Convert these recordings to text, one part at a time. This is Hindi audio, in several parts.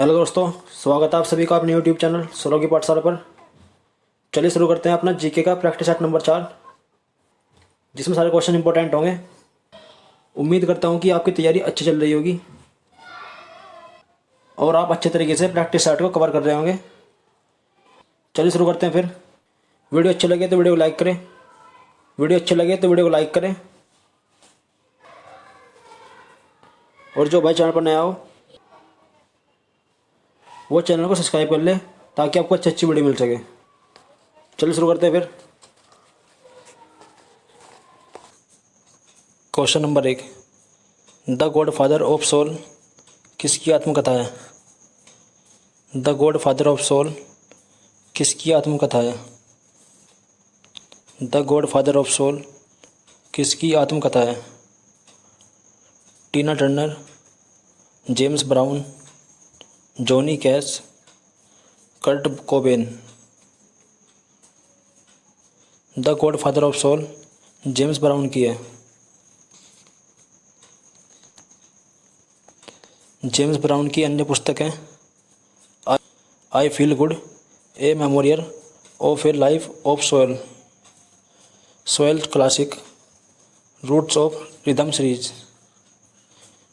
हेलो दोस्तों, स्वागत है आप सभी का अपने यूट्यूब चैनल सोलो की पाठशाला पर। चलिए शुरू करते हैं अपना जीके का प्रैक्टिस सेट नंबर 4, जिसमें सारे क्वेश्चन इंपॉर्टेंट होंगे। उम्मीद करता हूं कि आपकी तैयारी अच्छी चल रही होगी और आप अच्छे तरीके से प्रैक्टिस सेट को कवर कर रहे होंगे। चलिए शुरू करते हैं फिर। वीडियो अच्छे लगे तो वीडियो को लाइक करें। और जो भाई चैनल पर नया हो वो चैनल को सब्सक्राइब कर ले, ताकि आपको अच्छी अच्छी वीडियो मिल सके। चलिए शुरू करते हैं फिर। Question number 1, the godfather of soul किसकी आत्मकथा है? The godfather of soul किसकी आत्मकथा है? The godfather of soul किसकी आत्मकथा है? Tina Turner, James Brown, Johnny Cash, Kurt Cobain. The godfather of soul James Brown की है। जेम्स ब्राउन की अन्य पुस्तकें I feel good, a memorial of a life of soul, soul classic, roots of rhythm series,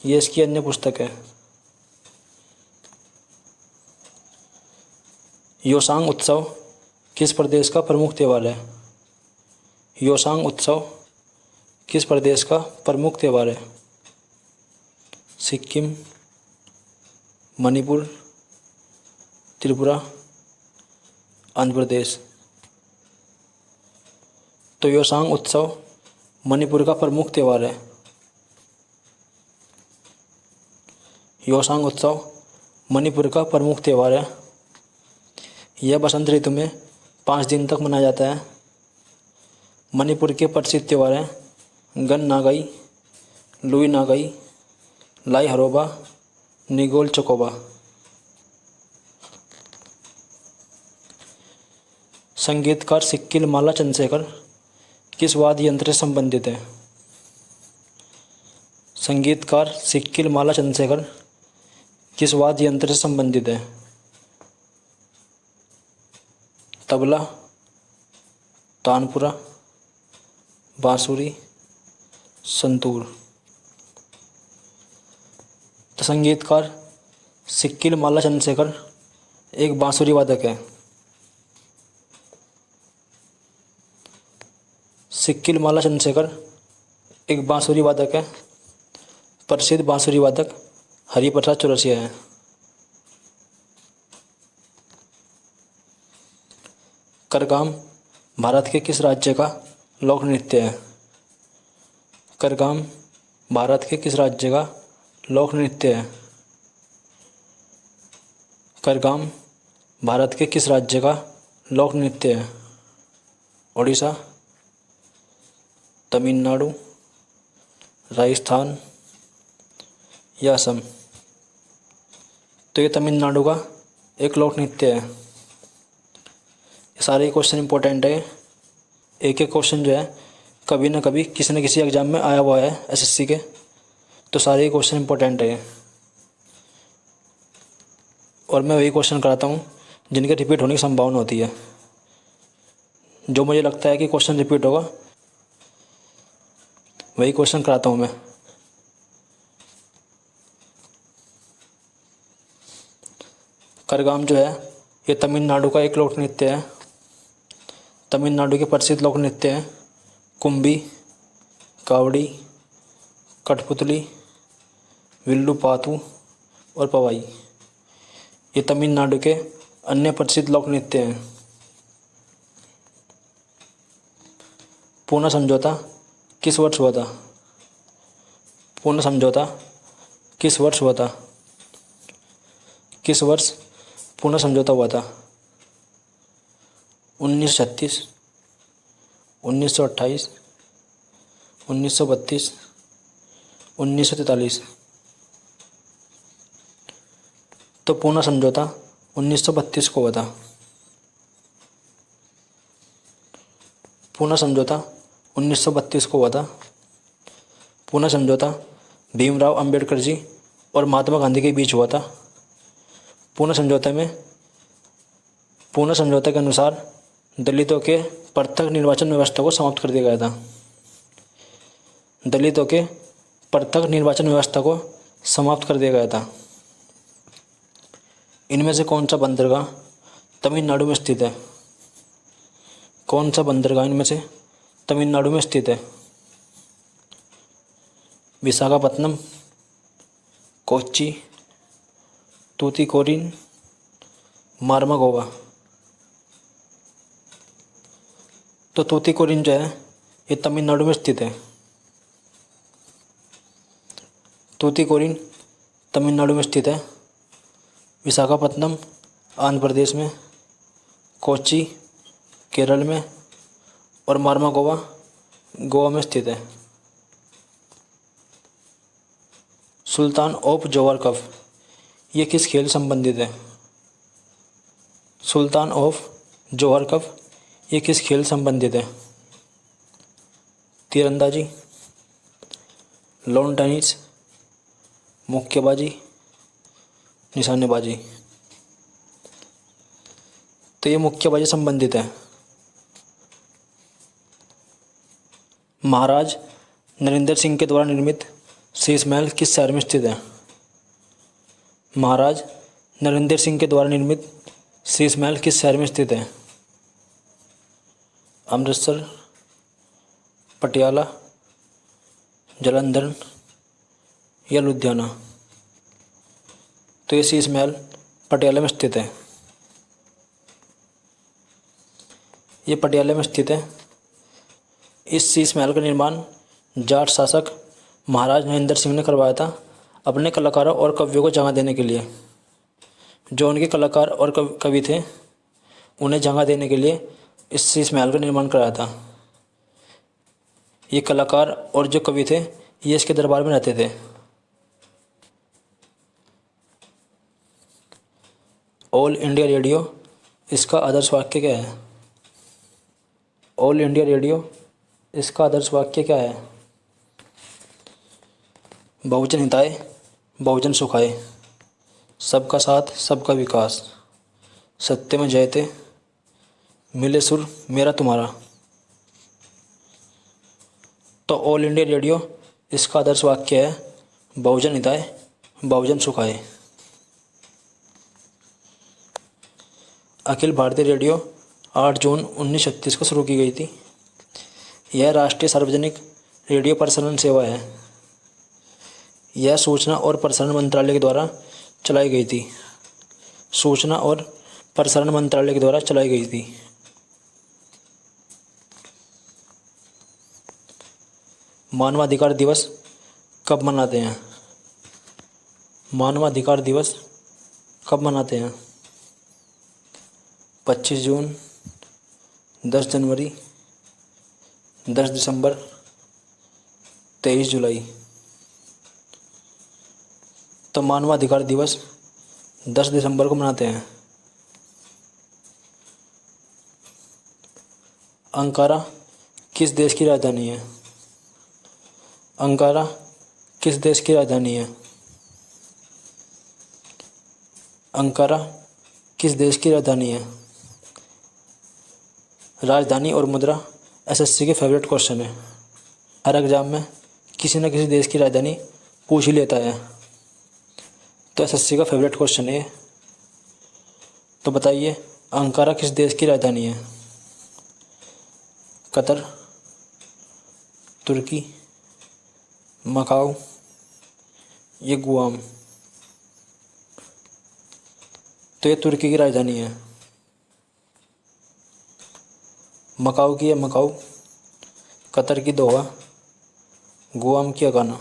ये इसकी अन्य पुस्तक है। योसांग उत्सव किस प्रदेश का प्रमुख त्यौहार है? योसांग उत्सव किस प्रदेश का प्रमुख त्यौहार है? सिक्किम, मणिपुर, त्रिपुरा, आंध्र प्रदेश। तो योसांग उत्सव मणिपुर का प्रमुख त्यौहार है। योसांग उत्सव मणिपुर का प्रमुख त्यौहार है। यह बसंत ऋतु में 5 दिन तक मनाया जाता है। मणिपुर के प्रसिद्ध त्यौहार हैं गन नागाई, लुई नागाई, लाई हरोबा, निगोल चकोबा। संगीतकार सिक्किल माला चंद्रशेखर किस वाद्य यंत्र से संबंधित है? संगीतकार सिक्किल माला चंद्रशेखर किस वाद्य यंत्र से संबंधित है? तबला, तानपुरा, बांसुरी, संतूर। तो संगीतकार सिक्किल माला चंद्रशेखर एक बांसुरी वादक है। सिक्किल माला चंद्रशेखर एक बांसुरी वादक है। प्रसिद्ध बांसुरी वादक हरिप्रसाद चौरसिया है। करगाम भारत के किस राज्य का लोक नृत्य है? करगाम भारत के किस राज्य का लोक नृत्य है? करगाम भारत के किस राज्य का लोक नृत्य है? ओडिशा, तमिलनाडु, राजस्थान या असम। तो ये तमिलनाडु का एक लोक नृत्य है। सारे क्वेश्चन इंपॉर्टेंट है। एक एक क्वेश्चन जो है कभी ना कभी किसी न किसी एग्जाम में आया हुआ है एसएससी के। तो सारे क्वेश्चन इंपॉर्टेंट है और मैं वही क्वेश्चन कराता हूँ जिनके रिपीट होने की संभावना होती है। जो मुझे लगता है कि क्वेश्चन रिपीट होगा वही क्वेश्चन कराता हूँ मैं। करगाम जो है ये तमिलनाडु का एक लोक नृत्य है। तमिलनाडु के प्रसिद्ध लोक नृत्य हैं कुंभी, कावड़ी, कठपुतली, विल्लू पातू और पवाई। ये तमिलनाडु के अन्य प्रसिद्ध लोक नृत्य हैं। पूना समझौता किस वर्ष हुआ था? पूना समझौता किस वर्ष हुआ था? किस वर्ष पूना समझौता हुआ था? 1936, 1928, 1932, 1943। तो पूना समझौता 1932 को हुआ था। पूना समझौता 1932 को हुआ था। पूना समझौता भीमराव अंबेडकर जी और महात्मा गांधी के बीच हुआ था। पूर्ण समझौते के अनुसार दलितों के पृथक निर्वाचन व्यवस्था को समाप्त कर दिया गया था। दलितों के पृथक निर्वाचन व्यवस्था को समाप्त कर दिया गया था। इनमें से कौन सा बंदरगाह तमिलनाडु में स्थित है? कौन सा बंदरगाह इनमें से तमिलनाडु में स्थित है? विशाखापत्तनम, कोच्चि, तूतीकोरिन, मार्मागोवा। तो तूतीकोरिन जो है ये तमिलनाडु में स्थित है। तूतीकोरिन तमिलनाडु में स्थित है। विशाखापत्तनम आंध्र प्रदेश में, कोच्चि केरल में और मार्मागोवा गोवा में स्थित है। सुल्तान ऑफ जोहर कप ये किस खेल संबंधित है? सुल्तान ऑफ जोहर कप ये किस खेल संबंधित है? तीरंदाजी, लॉन टेनिस, मुक्केबाजी, निशानेबाजी। तो ये मुक्केबाजी संबंधित है। महाराज नरेंद्र सिंह के द्वारा निर्मित शीश महल किस शहर में स्थित है? महाराज नरेंद्र सिंह के द्वारा निर्मित शीश महल किस शहर में स्थित है? अमृतसर, पटियाला, जालंधर या लुधियाना। तो ये शीश महल पटियाला में स्थित है। ये पटियाला में स्थित है। इस शीश महल का निर्माण जाट शासक महाराज नरेंद्र सिंह ने करवाया था अपने कलाकारों और कवियों को जगह देने के लिए। जो उनके कलाकार और कवि थे उन्हें जगह देने के लिए इस शीश महल का निर्माण कराया था। ये कलाकार और जो कवि थे ये इसके दरबार में रहते थे। ऑल इंडिया रेडियो इसका आदर्श वाक्य क्या है? ऑल इंडिया रेडियो इसका आदर्श वाक्य क्या है? बहुजन हिताय, बहुजन सुखाय, सबका साथ सबका विकास, सत्य में जयते, मिले सुर मेरा तुम्हारा। तो ऑल इंडिया रेडियो इसका आदर्श वाक्य है बहुजन हिताय, बहुजन सुखाय। अखिल भारतीय रेडियो 8 जून 1936 को शुरू की गई थी। यह राष्ट्रीय सार्वजनिक रेडियो प्रसारण सेवा है। यह सूचना और प्रसारण मंत्रालय के द्वारा चलाई गई थी। सूचना और प्रसारण मंत्रालय के द्वारा चलाई गई थी। मानवाधिकार दिवस कब मनाते हैं? मानवाधिकार दिवस कब मनाते हैं? 25 जून, 10 जनवरी, 10 दिसंबर, 23 जुलाई। तो मानवाधिकार दिवस 10 दिसंबर को मनाते हैं। अंकारा किस देश की राजधानी है? अंकारा किस देश की राजधानी है? अंकारा किस देश की राजधानी है? राजधानी और मुद्रा एसएससी के फेवरेट क्वेश्चन है। हर एग्जाम में किसी न किसी देश की राजधानी पूछ ही लेता है, तो एसएससी का फेवरेट क्वेश्चन है। तो बताइए अंकारा किस देश की राजधानी है? कतर, तुर्की, मकाऊ, ये गुआम। तो ये तुर्की की राजधानी है। मकाऊ की है मकाऊ, कतर की दोहा, गुआम की अगाना।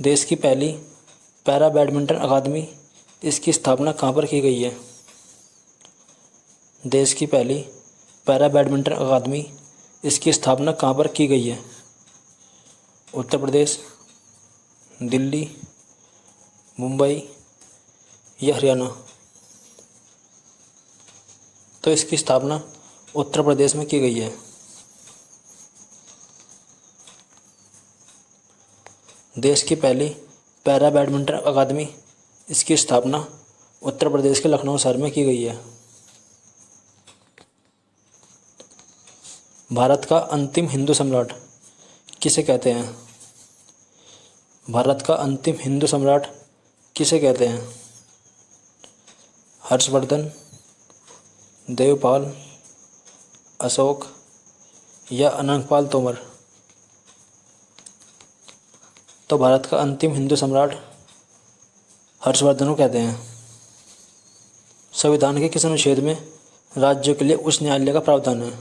देश की पहली पैरा बैडमिंटन अकादमी इसकी स्थापना कहाँ पर की गई है? देश की पहली पैरा बैडमिंटन अकादमी इसकी स्थापना कहाँ पर की गई है? उत्तर प्रदेश, दिल्ली, मुंबई या हरियाणा। तो इसकी स्थापना उत्तर प्रदेश में की गई है। देश की पहली पैरा बैडमिंटन अकादमी, इसकी स्थापना उत्तर प्रदेश के लखनऊ शहर में की गई है। भारत का अंतिम हिंदू सम्राट किसे कहते हैं? भारत का अंतिम हिंदू सम्राट किसे कहते हैं? हर्षवर्धन, देवपाल, अशोक या अनंगपाल तोमर? तो भारत का अंतिम हिंदू सम्राट हर्षवर्धन को कहते हैं। संविधान के किस अनुच्छेद में राज्यों के लिए उच्च न्यायालय का प्रावधान है?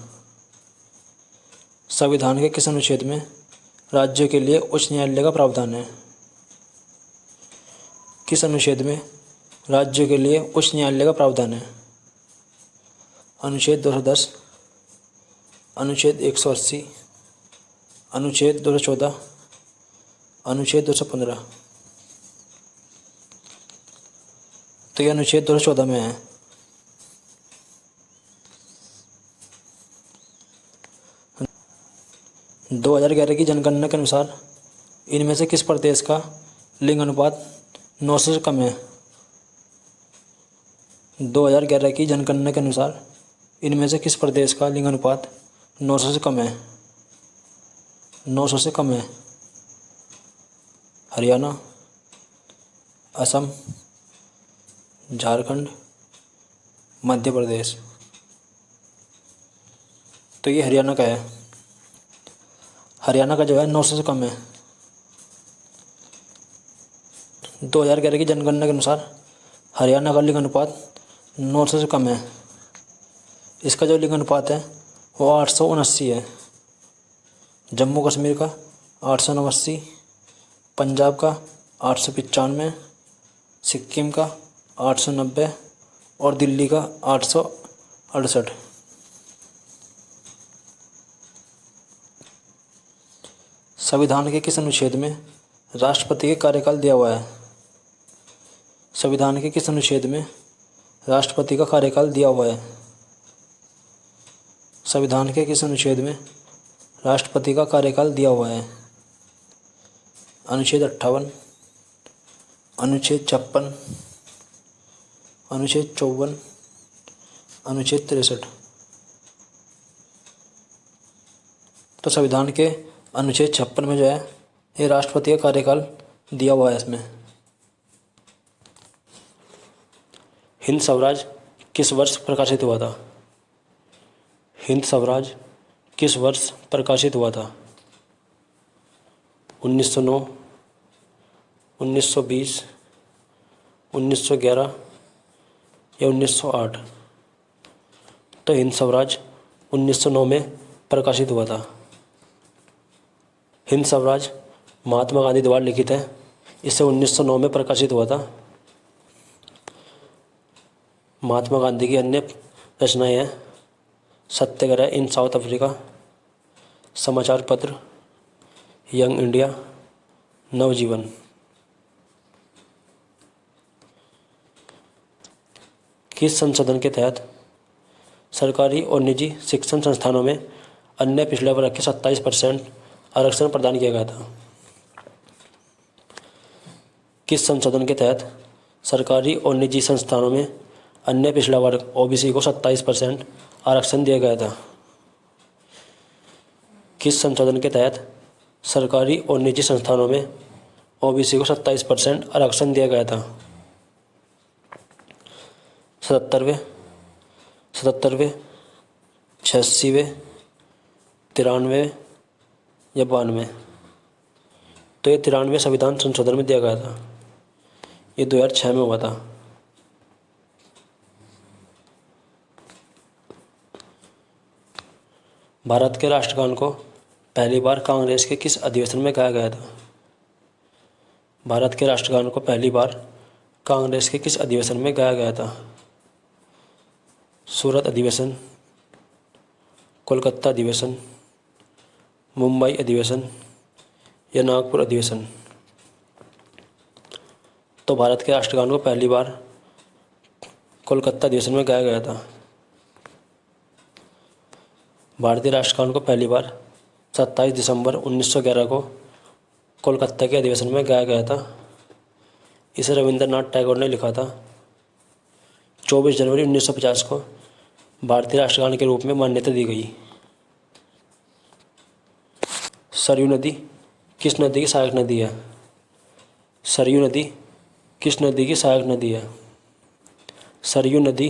संविधान के किस अनुच्छेद में राज्यों के लिए उच्च न्यायालय का प्रावधान है? किस अनुच्छेद में राज्यों के लिए उच्च न्यायालय का प्रावधान है? अनुच्छेद 210, अनुच्छेद 180, अनुच्छेद 214, अनुच्छेद 215? तो यह अनुच्छेद 214 में है। - 2011 की जनगणना के अनुसार इनमें से किस प्रदेश का लिंग अनुपात 9 से कम है? 2011 की जनगणना के अनुसार इनमें से किस प्रदेश का लिंग अनुपात 900 से कम है? 900 से कम है। हरियाणा, असम, झारखंड, मध्य प्रदेश? तो ये हरियाणा का है। हरियाणा का जो है 900 से कम है। 2011 की जनगणना के अनुसार हरियाणा का लिंग अनुपात 900 से कम है। इसका जो लिंग अनुपात है वो 879 है। जम्मू कश्मीर का 889, पंजाब का 895, सिक्किम का 890 और दिल्ली का 868। संविधान के किस अनुच्छेद में राष्ट्रपति के कार्यकाल दिया हुआ है? संविधान के किस अनुच्छेद में राष्ट्रपति का कार्यकाल दिया हुआ है? संविधान के किस अनुच्छेद में राष्ट्रपति का कार्यकाल दिया हुआ है? अनुच्छेद 58, अनुच्छेद 56, अनुच्छेद 54, अनुच्छेद 63? तो संविधान के अनुच्छेद 56 में जो है ये राष्ट्रपति का कार्यकाल दिया हुआ है इसमें। हिंद स्वराज किस वर्ष प्रकाशित हुआ था? हिंद स्वराज किस वर्ष प्रकाशित हुआ था? 1909, 1920, 1911 या 1908? तो हिंद स्वराज 1909 में प्रकाशित हुआ था। हिंद स्वराज महात्मा गांधी द्वारा लिखित है। इसे 1909 में प्रकाशित हुआ था। महात्मा गांधी की अन्य रचनाएं हैं सत्याग्रह इन साउथ अफ्रीका, समाचार पत्र, यंग इंडिया, नवजीवन? किस संशोधन के तहत सरकारी और निजी शिक्षण संस्थानों में अन्य पिछड़ा वर्ग के 27% आरक्षण प्रदान किया गया था? किस संशोधन के तहत सरकारी और निजी संस्थानों में अन्य पिछड़ा वर्ग ओबीसी को 27% आरक्षण दिया गया था? किस संशोधन के तहत सरकारी और निजी संस्थानों में ओबीसी को 27% आरक्षण दिया गया था? 77वें, 86वें, 93वें या 92? तो ये 93वें संविधान संशोधन में दिया गया था। ये 2006 में हुआ था। भारत के राष्ट्रगान को पहली बार कांग्रेस के किस अधिवेशन में गाया गया था? भारत के राष्ट्रगान को पहली बार कांग्रेस के किस अधिवेशन में गाया गया था? सूरत अधिवेशन, कोलकाता अधिवेशन, मुंबई अधिवेशन या नागपुर अधिवेशन? तो भारत के राष्ट्रगान को पहली बार कोलकाता अधिवेशन में गाया गया था। भारतीय राष्ट्रगान को पहली बार 27 दिसंबर 1911 को कोलकाता के अधिवेशन में गाया गया था। इसे रविंद्रनाथ टैगोर ने लिखा था। 24 जनवरी 1950 को भारतीय राष्ट्रगान के रूप में मान्यता दी गई। सरयू नदी किस नदी की सहायक नदी है? सरयू नदी किस नदी की सहायक नदी है? सरयू नदी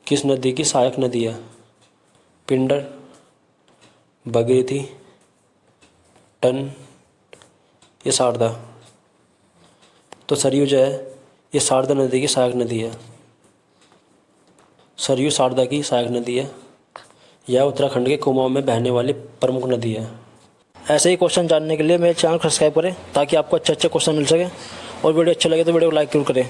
किस नदी की सहायक नदी है? पिंडर, भगीरथी, टन या शारदा? तो सरयू जो है ये शारदा नदी की सहायक नदी है। सरयू शारदा की सहायक नदी है। यह उत्तराखंड के कुमाऊं में बहने वाली प्रमुख नदी है। ऐसे ही क्वेश्चन जानने के लिए मेरे चैनल को सब्सक्राइब करें ताकि आपको अच्छे अच्छे क्वेश्चन मिल सके, और वीडियो अच्छा लगे तो वीडियो को लाइक जरूर करें।